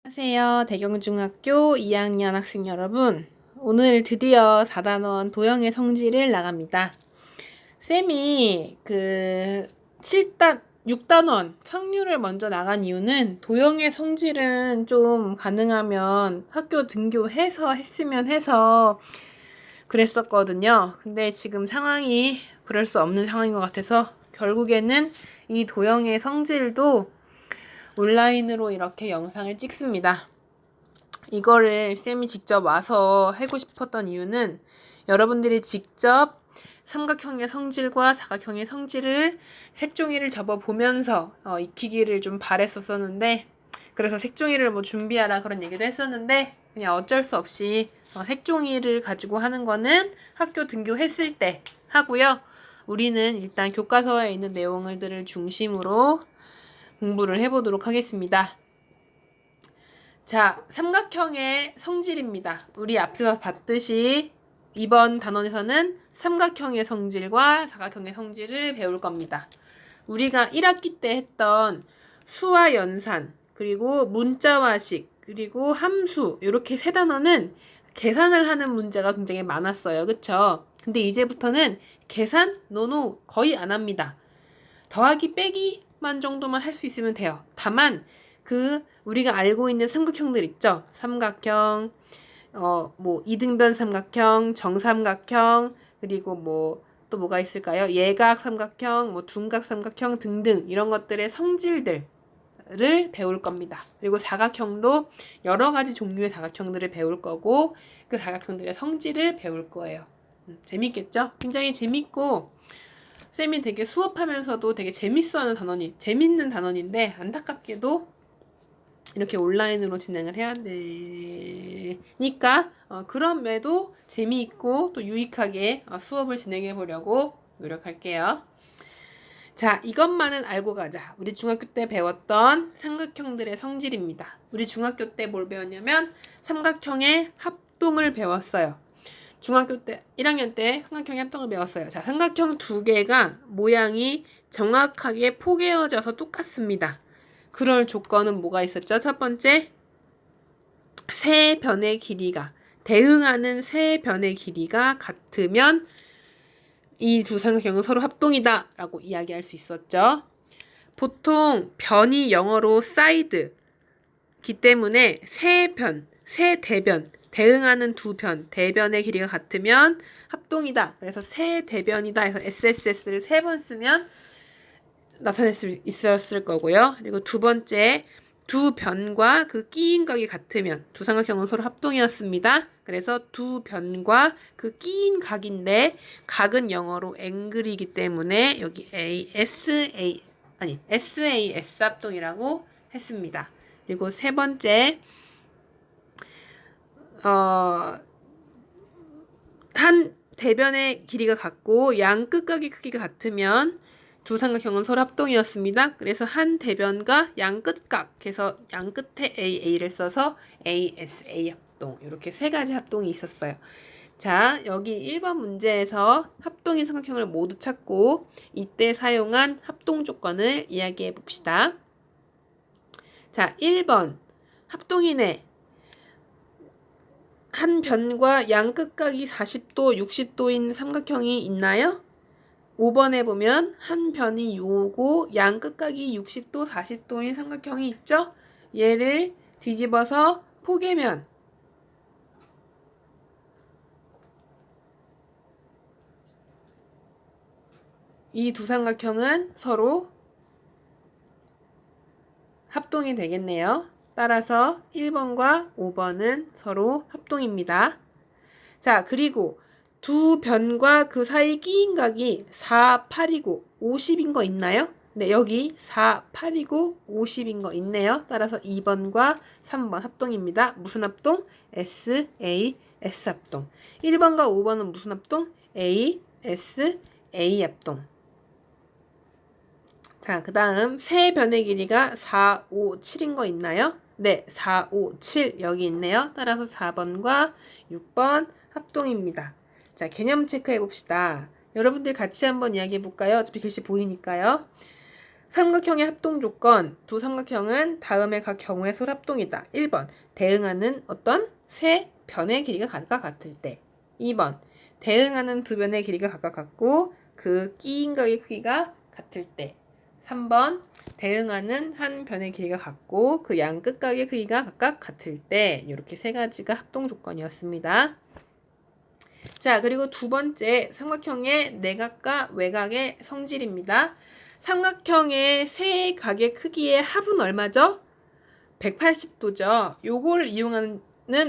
안녕하세요. 대경중학교 2학년 학생 여러분. 오늘 드디어 4단원 도형의 성질을 나갑니다. 쌤이 6단원 확률을 먼저 나간 이유는 도형의 성질은 좀 가능하면 학교 등교해서 했으면 해서 그랬었거든요. 근데 지금 상황이 그럴 수 없는 상황인 것 같아서 결국에는 이 도형의 성질도 온라인으로 이렇게 영상을 찍습니다. 이거를 쌤이 직접 와서 하고 싶었던 이유는 여러분들이 직접 삼각형의 성질과 사각형의 성질을 색종이를 접어보면서 익히기를 좀 바랬었는데, 그래서 색종이를 뭐 준비하라 그런 얘기도 했었는데 그냥 어쩔 수 없이 색종이를 가지고 하는 거는 학교 등교했을 때 하고요. 우리는 일단 교과서에 있는 내용들을 중심으로 공부를 해보도록 하겠습니다. 자, 삼각형의 성질입니다. 우리 앞서 봤듯이 이번 단원에서는 삼각형의 성질과 사각형의 성질을 배울 겁니다. 우리가 1학기 때 했던 수와 연산, 그리고 문자와식, 그리고 함수 이렇게 세 단원은 계산을 하는 문제가 굉장히 많았어요. 그쵸? 근데 이제부터는 계산, 노노 거의 안 합니다. 더하기 빼기만 정도만 할 수 있으면 돼요. 다만 우리가 알고 있는 삼각형들 있죠? 삼각형, 뭐 이등변 삼각형, 정삼각형, 그리고 또 뭐가 있을까요? 예각 삼각형, 뭐 둔각 삼각형 등등 이런 것들의 성질들을 배울 겁니다. 그리고 사각형도 여러 가지 종류의 사각형들을 배울 거고 그 사각형들의 성질을 배울 거예요. 재밌겠죠? 굉장히 재밌고 쌤이 되게 수업하면서도 되게 재밌어하는 재밌는 단원인데 안타깝게도 이렇게 온라인으로 진행을 해야 되니까 그럼에도 재미있고 또 유익하게 수업을 진행해 보려고 노력할게요. 자, 이것만은 알고 가자. 우리 중학교 때 배웠던 삼각형들의 성질입니다. 우리 중학교 때 뭘 배웠냐면 삼각형의 합동을 배웠어요. 중학교 때 1학년 때 삼각형의 합동을 배웠어요. 자, 삼각형 두 개가 모양이 정확하게 포개어져서 똑같습니다. 그럴 조건은 뭐가 있었죠? 첫 번째, 세 변의 길이가 대응하는 세 변의 길이가 같으면 이 두 삼각형은 서로 합동이다 라고 이야기할 수 있었죠. 보통 변이 영어로 side이기 때문에 세 대변, 대응하는 두 변, 대변의 길이가 같으면 합동이다. 그래서 세 대변이다 해서 SSS를 3번 쓰면 나타낼 수 있었을 거고요. 그리고 두 번째, 두 변과 그 끼인 각이 같으면 두 삼각형은 서로 합동이었습니다. 그래서 두 변과 그 끼인 각인데 각은 영어로 앵글이기 때문에 여기 SAS 합동이라고 했습니다. 그리고 세 번째, 한 대변의 길이가 같고 양 끝각의 크기가 같으면 두 삼각형은 서로 합동이었습니다. 그래서 한 대변과 양 끝각 해서 양 끝에 AA를 써서 ASA 합동, 이렇게 세 가지 합동이 있었어요. 자, 여기 1번 문제에서 합동인 삼각형을 모두 찾고 이때 사용한 합동 조건을 이야기해 봅시다. 자, 1번 합동이네. 한 변과 양 끝각이 40도, 60도인 삼각형이 있나요? 5번에 보면 한 변이 요고 양 끝각이 60도, 40도인 삼각형이 있죠? 얘를 뒤집어서 포개면 이 두 삼각형은 서로 합동이 되겠네요. 따라서 1번과 5번은 서로 합동입니다. 자, 그리고 두 변과 그 사이 끼인 각이 4, 8이고 50인 거 있나요? 네, 여기 4, 8이고 50인 거 있네요. 따라서 2번과 3번 합동입니다. 무슨 합동? S, A, S 합동. 1번과 5번은 무슨 합동? A, S, A 합동. 자, 그 다음 세 변의 길이가 4, 5, 7인 거 있나요? 네, 4, 5, 7 여기 있네요. 따라서 4번과 6번 합동입니다. 자, 개념 체크해 봅시다. 여러분들 같이 한번 이야기해 볼까요? 어차피 글씨 보이니까요. 삼각형의 합동 조건. 두 삼각형은 다음의 각 경우의 솔합동이다. 1번. 대응하는 어떤 세 변의 길이가 각각 같을 때. 2번. 대응하는 두 변의 길이가 각각 같고 그 끼인 각의 크기가 같을 때. 3번. 대응하는 한 변의 길이가 같고 그 양 끝각의 크기가 각각 같을 때. 이렇게 세 가지가 합동 조건이었습니다. 자, 그리고 두 번째 삼각형의 내각과 외각의 성질입니다. 삼각형의 세 각의 크기의 합은 얼마죠? 180도죠. 요걸 이용하는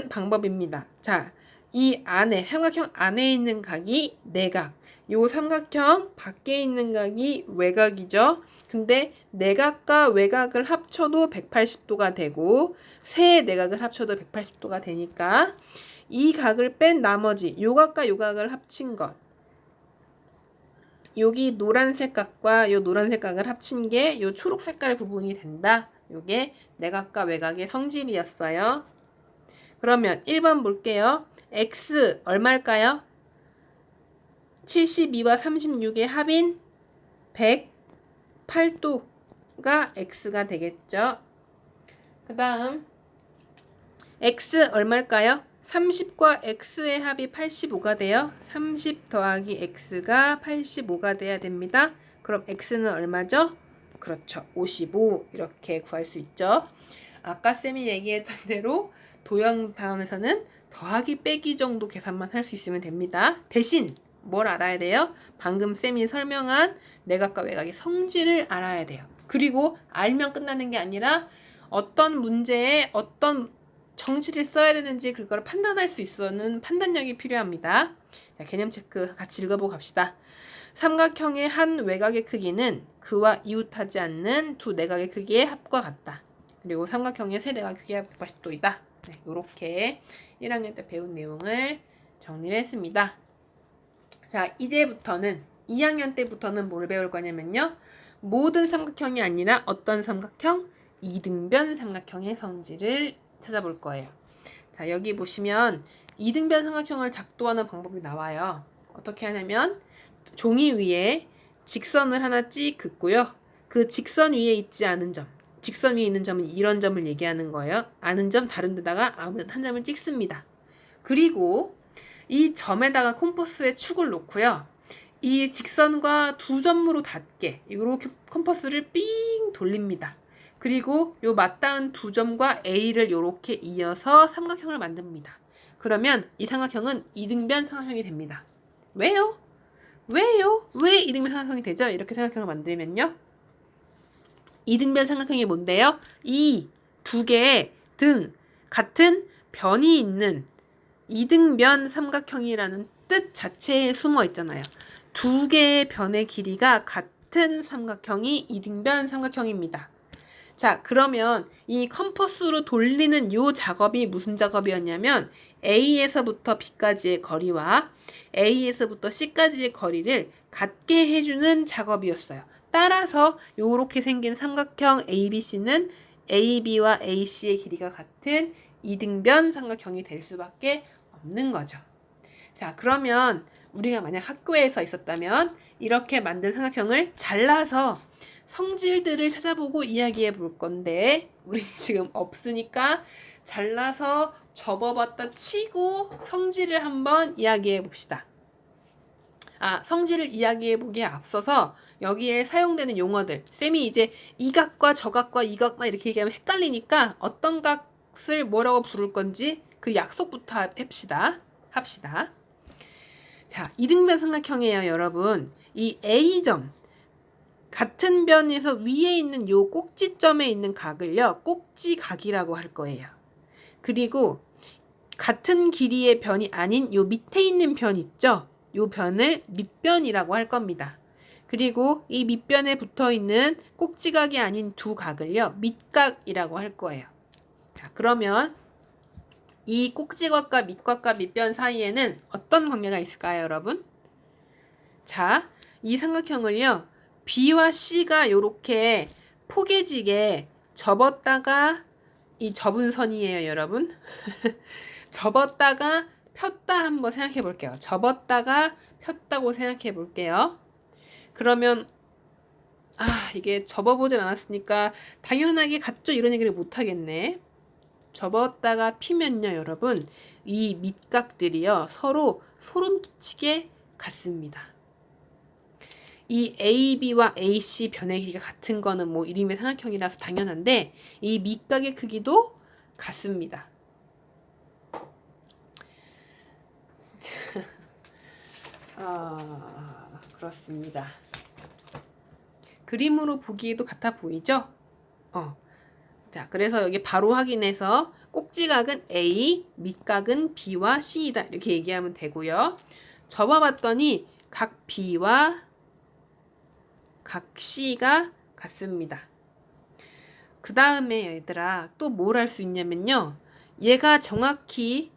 방법입니다. 자, 이 안에 삼각형 안에 있는 각이 내각, 요 삼각형 밖에 있는 각이 외각이죠. 근데 내각과 외각을 합쳐도 180도가 되고 세 내각을 합쳐도 180도가 되니까 이 각을 뺀 나머지 요 각과 요 각을 합친 것, 여기 노란색 각과 요 노란색 각을 합친 게 요 초록 색깔 부분이 된다. 요게 내각과 외각의 성질이었어요. 그러면 1번 볼게요. x 얼마일까요? 72와 36의 합인 108도가 x가 되겠죠. 그 다음 x 얼마일까요? 30과 x의 합이 85가 돼요. 30 더하기 x가 85가 돼야 됩니다. 그럼 x는 얼마죠? 그렇죠. 55 이렇게 구할 수 있죠. 아까 쌤이 얘기했던 대로 도형 단원에서는 더하기 빼기 정도 계산만 할 수 있으면 됩니다. 대신 뭘 알아야 돼요? 방금 쌤이 설명한 내각과 외각의 성질을 알아야 돼요. 그리고 알면 끝나는 게 아니라 어떤 문제에 어떤 정시를 써야 되는지 그걸 판단할 수 있는 판단력이 필요합니다. 자, 개념 체크 같이 읽어보고 갑시다. 삼각형의 한 외곽의 크기는 그와 이웃하지 않는 두 내각의 크기의 합과 같다. 그리고 삼각형의 세 내각 크기가 180도이다. 네, 이렇게 1학년 때 배운 내용을 정리를 했습니다. 자, 이제부터는 2학년 때부터는 뭘 배울 거냐면요. 모든 삼각형이 아니라 어떤 삼각형? 이등변 삼각형의 성질을 찾아볼 거예요. 자, 여기 보시면 이등변 삼각형을 작도하는 방법이 나와요. 어떻게 하냐면 종이 위에 직선을 하나 찍 긋고요. 그 직선 위에 있지 않은 점, 직선 위에 있는 점은 이런 점을 얘기하는 거예요. 아는 점 다른 데다가 아무데나 한 점을 찍습니다. 그리고 이 점에다가 콤퍼스의 축을 놓고요. 이 직선과 두 점으로 닿게 이렇게 컴퍼스를 삥 돌립니다. 그리고 요 맞닿은 두 점과 A를 이렇게 이어서 삼각형을 만듭니다. 그러면 이 삼각형은 이등변 삼각형이 됩니다. 왜요? 왜요? 왜 이등변 삼각형이 되죠? 이렇게 삼각형을 만들면요. 이등변 삼각형이 뭔데요? 이 두 개의 등 같은 변이 있는 이등변 삼각형이라는 뜻 자체에 숨어 있잖아요. 두 개의 변의 길이가 같은 삼각형이 이등변 삼각형입니다. 자, 그러면 이 컴퍼스로 돌리는 요 작업이 무슨 작업이었냐면 A에서부터 B까지의 거리와 A에서부터 C까지의 거리를 같게 해주는 작업이었어요. 따라서 요렇게 생긴 삼각형 ABC는 AB와 AC의 길이가 같은 이등변 삼각형이 될 수밖에 없는 거죠. 자, 그러면 우리가 만약 학교에서 있었다면 이렇게 만든 삼각형을 잘라서 성질들을 찾아보고 이야기해 볼 건데 우린 지금 없으니까 잘라서 접어봤다 치고 성질을 한번 이야기해 봅시다. 성질을 이야기해 보기에 앞서서 여기에 사용되는 용어들, 쌤이 이제 이 각과 저 각과 이 각과 이렇게 얘기하면 헷갈리니까 어떤 각을 뭐라고 부를 건지 그 약속부터 합시다. 자, 이등변 삼각형이에요, 여러분. 이 A점 같은 변에서 위에 있는 요 꼭지점에 있는 각을요, 꼭지각이라고 할 거예요. 그리고 같은 길이의 변이 아닌 요 밑에 있는 변 있죠? 요 변을 밑변이라고 할 겁니다. 그리고 이 밑변에 붙어 있는 꼭지각이 아닌 두 각을요, 밑각이라고 할 거예요. 자, 그러면 이 꼭지각과 밑각과 밑변 사이에는 어떤 관계가 있을까요, 여러분? 자, 이 삼각형을요, B와 C가 이렇게 포개지게 접었다가 이 접은 선이에요, 여러분. 접었다가 폈다 한번 생각해 볼게요. 접었다가 폈다고 생각해 볼게요. 그러면 이게 접어보진 않았으니까 당연하게 같죠? 이런 얘기를 못하겠네. 접었다가 피면요, 여러분. 이 밑각들이요, 서로 소름 끼치게 같습니다. 이 AB와 AC 변의 길이가 같은 거는 뭐 이름의 삼각형이라서 당연한데, 이 밑각의 크기도 같습니다. 그렇습니다. 그림으로 보기에도 같아 보이죠? 자, 그래서 여기 바로 확인해서 꼭지각은 A, 밑각은 B와 C이다. 이렇게 얘기하면 되고요. 접어봤더니 각 B와 각 C가 같습니다. 그 다음에 얘들아 또 뭘 할 수 있냐면요. 얘가 정확히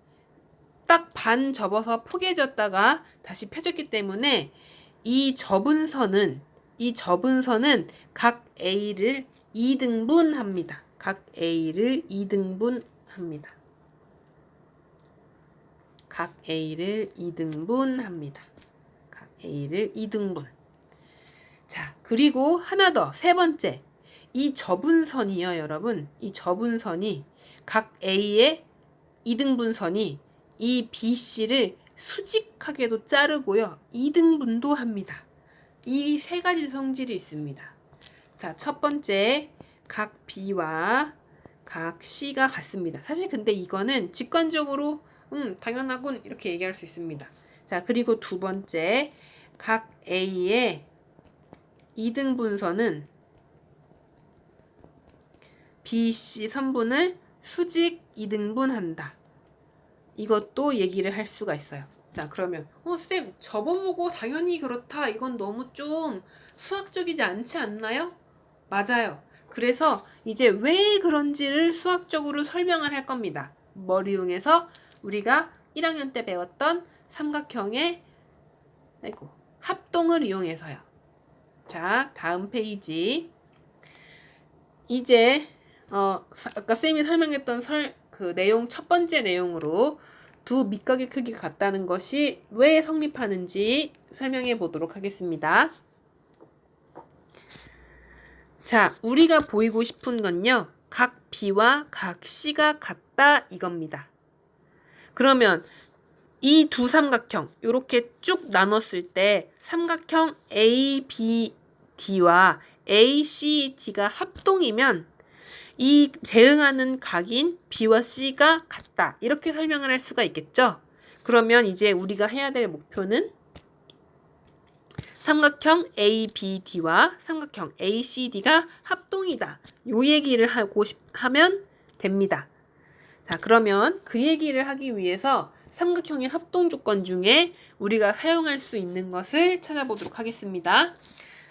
딱 반 접어서 포개졌다가 다시 펴졌기 때문에 이 접은 선은 각 A를 2등분합니다. 각 A를 2등분합니다. 각 A를 2등분합니다. 각 A를 2등분. 자, 그리고 하나 더, 세 번째. 이 접은 선이요, 여러분. 이 접은 선이 각 A의 2등분선이 이 BC를 수직하게도 자르고요. 2등분도 합니다. 이 세 가지 성질이 있습니다. 자, 첫 번째, 각 B와 각 C가 같습니다. 사실 근데 이거는 직관적으로 당연하군 이렇게 얘기할 수 있습니다. 자, 그리고 두 번째, 각 A의 2등분선은 BC 선분을 수직 2등분한다. 이것도 얘기를 할 수가 있어요. 자, 그러면 쌤, 접어보고 당연히 그렇다. 이건 너무 좀 수학적이지 않지 않나요? 맞아요. 그래서 이제 왜 그런지를 수학적으로 설명을 할 겁니다. 뭘 이용해서? 우리가 1학년 때 배웠던 삼각형의 합동을 이용해서요. 자, 다음 페이지. 이제 아까 쌤이 설명했던 그 내용, 첫 번째 내용으로 두 밑각의 크기가 같다는 것이 왜 성립하는지 설명해 보도록 하겠습니다. 자, 우리가 보이고 싶은 건요, 각 B와 각 C가 같다 이겁니다. 그러면 이 두 삼각형 이렇게 쭉 나눴을 때 삼각형 ABD와 ACD가 합동이면 이 대응하는 각인 B와 C가 같다. 이렇게 설명을 할 수가 있겠죠? 그러면 이제 우리가 해야 될 목표는 삼각형 ABD와 삼각형 ACD가 합동이다. 요 얘기를 하면 됩니다. 자, 그러면 그 얘기를 하기 위해서 삼각형의 합동 조건 중에 우리가 사용할 수 있는 것을 찾아보도록 하겠습니다.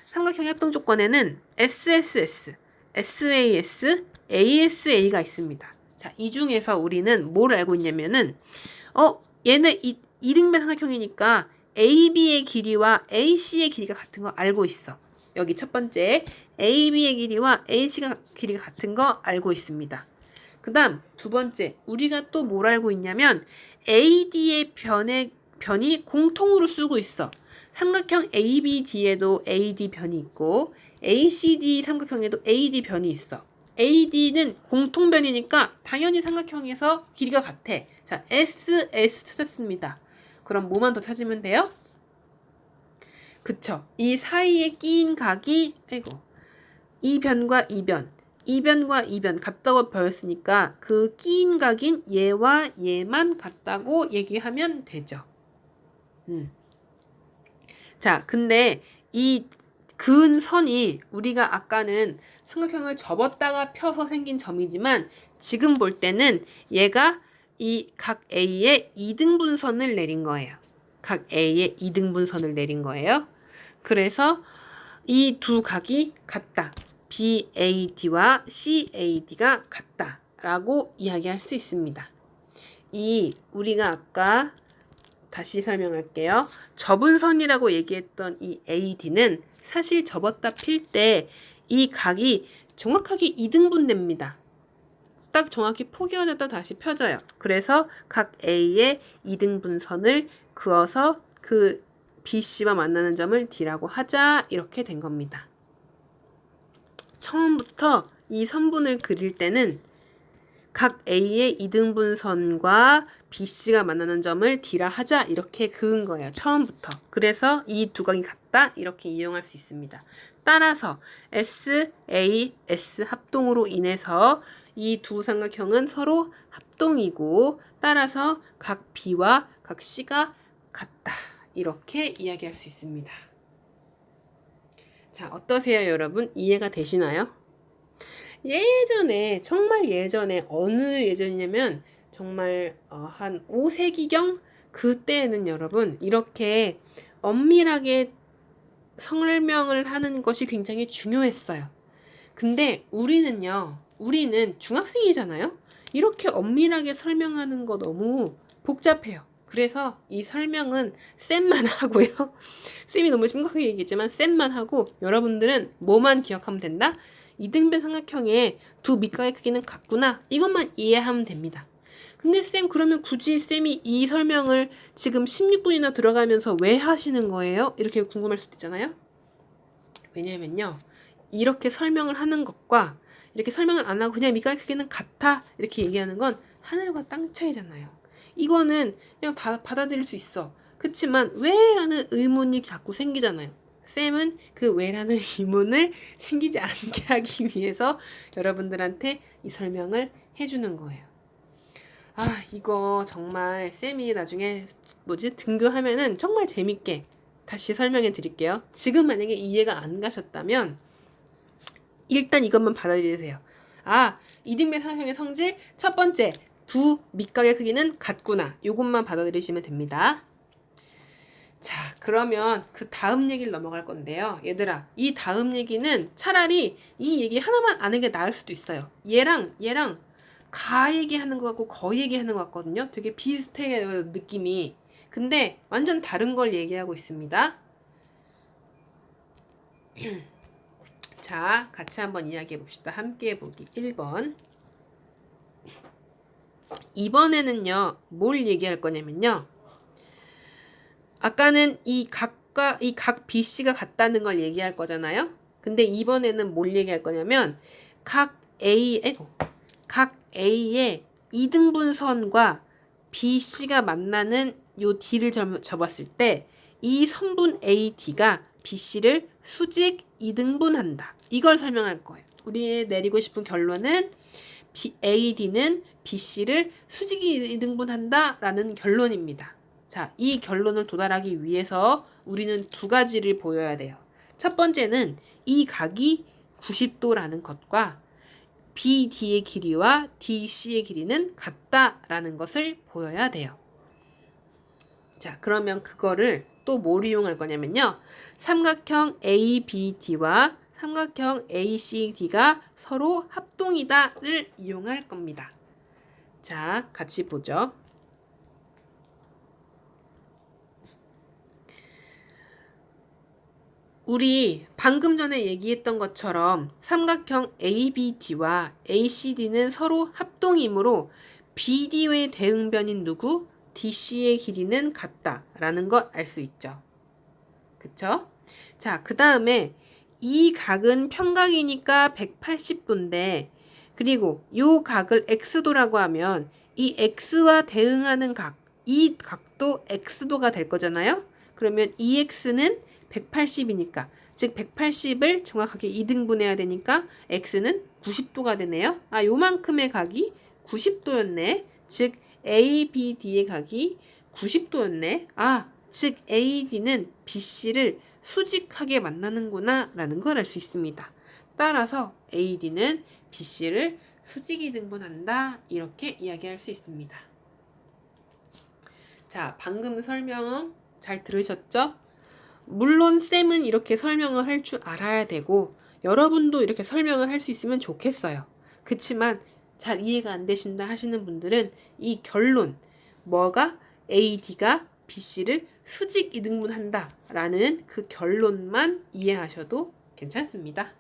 삼각형의 합동 조건에는 SSS, SAS, ASA가 있습니다. 자, 이 중에서 우리는 뭘 알고 있냐면은 얘네 이등변 삼각형이니까 AB의 길이와 AC의 길이가 같은 거 알고 있어. 여기 첫 번째 AB의 길이와 AC가 길이가 같은 거 알고 있습니다. 그 다음 두 번째 우리가 또 뭘 알고 있냐면 AD의 변이 공통으로 쓰고 있어. 삼각형 ABD에도 AD 변이 있고 ACD 삼각형에도 AD 변이 있어. AD는 공통변이니까 당연히 삼각형에서 길이가 같아. 자, SS 찾았습니다. 그럼 뭐만 더 찾으면 돼요? 그쵸. 이 사이에 끼인 각이 이 변과 이 변, 이 변과 이 변 같다고 배웠으니까 그 끼인 각인 얘와 얘만 같다고 얘기하면 되죠. 자, 근데 이 그은 선이 우리가 아까는 삼각형을 접었다가 펴서 생긴 점이지만 지금 볼 때는 얘가 이 각 A의 2등분선을 내린 거예요. 각 A의 2등분선을 내린 거예요. 그래서 이 두 각이 같다. BAD와 CAD가 같다. 라고 이야기할 수 있습니다. 우리가 아까 다시 설명할게요. 접은 선이라고 얘기했던 이 AD는 사실 접었다 필 때 이 각이 정확하게 2등분 됩니다. 딱 정확히 포개어졌다 다시 펴져요. 그래서 각 A의 2등분 선을 그어서 그 BC와 만나는 점을 D라고 하자 이렇게 된 겁니다. 처음부터 이 선분을 그릴 때는 각 A의 이등분선과 BC가 만나는 점을 D라 하자 이렇게 그은 거예요. 처음부터. 그래서 이 두 각이 같다 이렇게 이용할 수 있습니다. 따라서 S, A, S 합동으로 인해서 이 두 삼각형은 서로 합동이고 따라서 각 B와 각 C가 같다. 이렇게 이야기할 수 있습니다. 자, 어떠세요, 여러분? 이해가 되시나요? 예전에, 정말 예전에, 어느 예전이냐면, 정말, 한 5세기경? 그때에는 여러분, 이렇게 엄밀하게 설명을 하는 것이 굉장히 중요했어요. 근데 우리는 중학생이잖아요? 이렇게 엄밀하게 설명하는 거 너무 복잡해요. 그래서 이 설명은 쌤만 하고요. 쌤이 너무 심각하게 얘기했지만 쌤만 하고 여러분들은 뭐만 기억하면 된다? 이등변 삼각형의 두 밑각의 크기는 같구나. 이것만 이해하면 됩니다. 근데 쌤 그러면 굳이 쌤이 이 설명을 지금 16분이나 들어가면서 왜 하시는 거예요? 이렇게 궁금할 수도 있잖아요. 왜냐면요. 이렇게 설명을 하는 것과 이렇게 설명을 안 하고 그냥 밑각의 크기는 같아. 이렇게 얘기하는 건 하늘과 땅 차이잖아요. 이거는 그냥 받아들일 수 있어. 그치만 왜? 라는 의문이 자꾸 생기잖아요. 쌤은 그 왜라는 의문을 생기지 않게 하기 위해서 여러분들한테 이 설명을 해주는 거예요. 아, 이거 정말 쌤이 나중에 등교하면은 정말 재밌게 다시 설명해 드릴게요. 지금 만약에 이해가 안 가셨다면 일단 이것만 받아들이세요. 아, 이등변 삼각형의 성질 첫 번째, 두 밑각의 크기는 같구나. 이것만 받아들이시면 됩니다. 자, 그러면 그 다음 얘기를 넘어갈 건데요. 얘들아, 이 다음 얘기는 차라리 이 얘기 하나만 아는 게 나을 수도 있어요. 얘랑 가 얘기하는 것 같고 거 얘기하는 것 같거든요. 되게 비슷해요, 느낌이. 근데 완전 다른 걸 얘기하고 있습니다. 자, 같이 한번 이야기해 봅시다. 함께 보기 1번. 이번에는요, 뭘 얘기할 거냐면요. 아까는 이 각 BC가 같다는 걸 얘기할 거잖아요. 근데 이번에는 뭘 얘기할 거냐면 각 A의 이등분선과 BC가 만나는 요 D를 접었을 때 이 선분 AD가 BC를 수직 이등분한다. 이걸 설명할 거예요. 우리 내리고 싶은 결론은 AD는 BC를 수직 이등분한다 라는 결론입니다. 자, 이 결론을 도달하기 위해서 우리는 두 가지를 보여야 돼요. 첫 번째는 이 각이 90도라는 것과 BD의 길이와 DC의 길이는 같다라는 것을 보여야 돼요. 자, 그러면 그거를 또 뭘 이용할 거냐면요. 삼각형 ABD와 삼각형 ACD가 서로 합동이다를 이용할 겁니다. 자, 같이 보죠. 우리 방금 전에 얘기했던 것처럼 삼각형 ABD와 ACD는 서로 합동이므로 BD의 대응변인 누구? DC의 길이는 같다라는 걸 알 수 있죠. 그쵸? 자, 그 다음에 이 각은 평각이니까 180도인데 그리고 요 각을 X도라고 하면 이 X와 대응하는 각, 이 각도 X도가 될 거잖아요? 그러면 이 X는 180이니까 즉 180을 정확하게 2등분해야 되니까 X는 90도가 되네요. 아, 요만큼의 각이 90도였네. 즉 ABD의 각이 90도였네. 아, 즉 AD는 BC를 수직하게 만나는구나 라는 걸 알 수 있습니다. 따라서 AD는 BC를 수직이 등분한다 이렇게 이야기할 수 있습니다. 자, 방금 설명은 잘 들으셨죠? 물론 쌤은 이렇게 설명을 할 줄 알아야 되고 여러분도 이렇게 설명을 할 수 있으면 좋겠어요. 그치만 잘 이해가 안 되신다 하시는 분들은 이 결론, 뭐가 AD가 BC를 수직 이등분한다 라는 그 결론만 이해하셔도 괜찮습니다.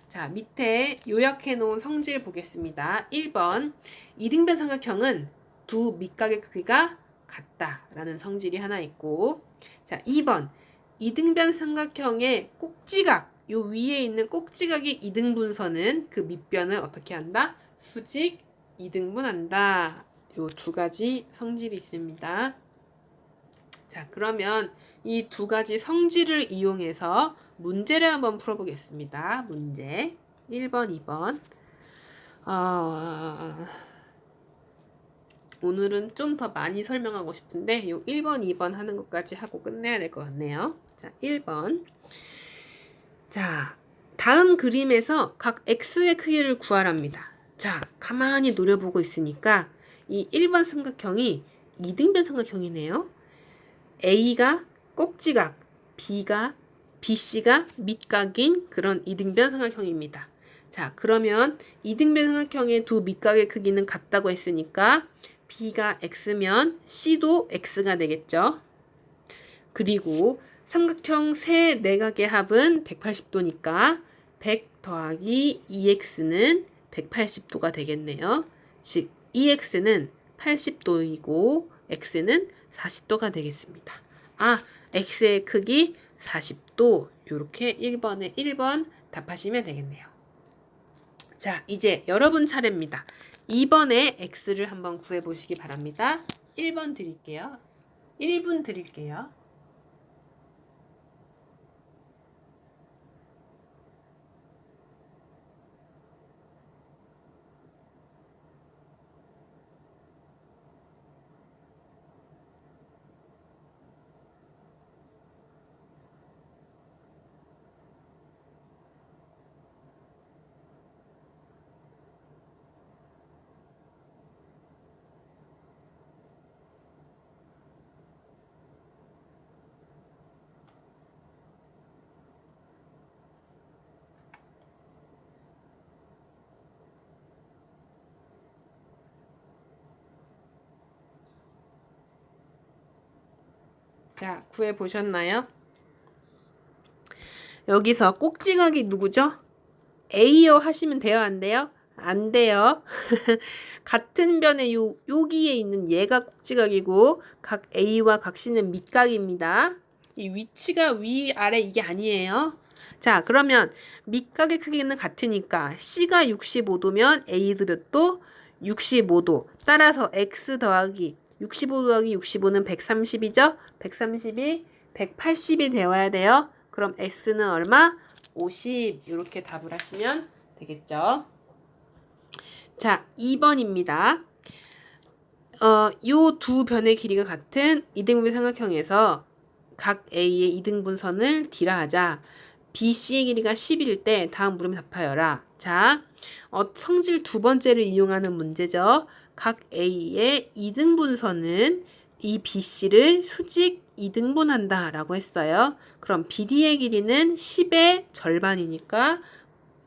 자, 밑에 요약해 놓은 성질 보겠습니다. 1번, 이등변 삼각형은 두 밑각의 크기가 같다 라는 성질이 하나 있고, 자, 2번, 이등변 삼각형의 꼭지각, 요 위에 있는 꼭지각의 이등분선은 그 밑변을 어떻게 한다? 수직 이등분한다. 요 두 가지 성질이 있습니다. 자, 그러면 이 두 가지 성질을 이용해서 문제를 한번 풀어보겠습니다. 문제 1번, 2번. 오늘은 좀 더 많이 설명하고 싶은데 요 1번, 2번 하는 것까지 하고 끝내야 될 것 같네요. 자, 1번. 자, 다음 그림에서 각 x의 크기를 구하랍니다. 자, 가만히 노려보고 있으니까 이 1번 삼각형이 이등변 삼각형이네요. A가 꼭지각, BC가 밑각인 그런 이등변 삼각형입니다. 자, 그러면 이등변 삼각형의 두 밑각의 크기는 같다고 했으니까 B가 X면 C도 X가 되겠죠. 그리고 삼각형 세 내각의 합은 180도니까 100 더하기 2x는 180도가 되겠네요. 즉 2x는 80도이고 x는 40도가 되겠습니다. x의 크기 40도. 이렇게 1번에 1번 답하시면 되겠네요. 자, 이제 여러분 차례입니다. 2번에 x를 한번 구해보시기 바랍니다. 1번 드릴게요. 1분 드릴게요. 자, 구해보셨나요? 여기서 꼭지각이 누구죠? A요 하시면 돼요, 안 돼요? 안 돼요. 같은 변에 여기에 있는 얘가 꼭지각이고 각 A와 각 C는 밑각입니다. 이 위치가 위아래 이게 아니에요. 자, 그러면 밑각의 크기는 같으니까 C가 65도면 A도 몇 도? 65도. 따라서 X 더하기 65 더하기 65는 130이죠? 130이 180이 되어야 돼요. 그럼 X는 얼마? 50. 이렇게 답을 하시면 되겠죠. 자, 2번입니다. 요 두 변의 길이가 같은 이등분 삼각형에서 각 A의 이등분선을 D라 하자. BC의 길이가 10일 때 다음 물음에 답하여라. 자, 성질 두 번째를 이용하는 문제죠. 각 A의 이등분선은 이 BC를 수직 이등분한다 라고 했어요. 그럼 BD의 길이는 10의 절반이니까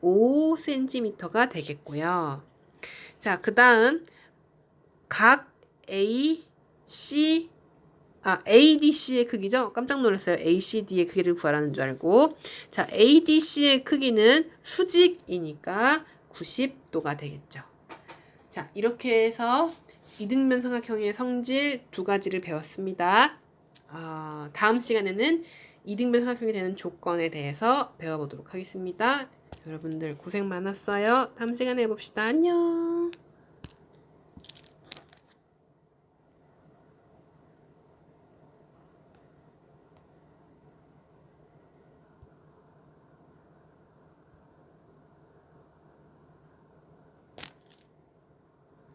5cm가 되겠고요. 자, 그 다음 각 ADC의 크기죠? 깜짝 놀랐어요. ACD의 크기를 구하라는 줄 알고. 자, ADC의 크기는 수직이니까 90도가 되겠죠. 자, 이렇게 해서 이등변 삼각형의 성질 두 가지를 배웠습니다. 다음 시간에는 이등변 삼각형이 되는 조건에 대해서 배워보도록 하겠습니다. 여러분들 고생 많았어요. 다음 시간에 봅시다. 안녕.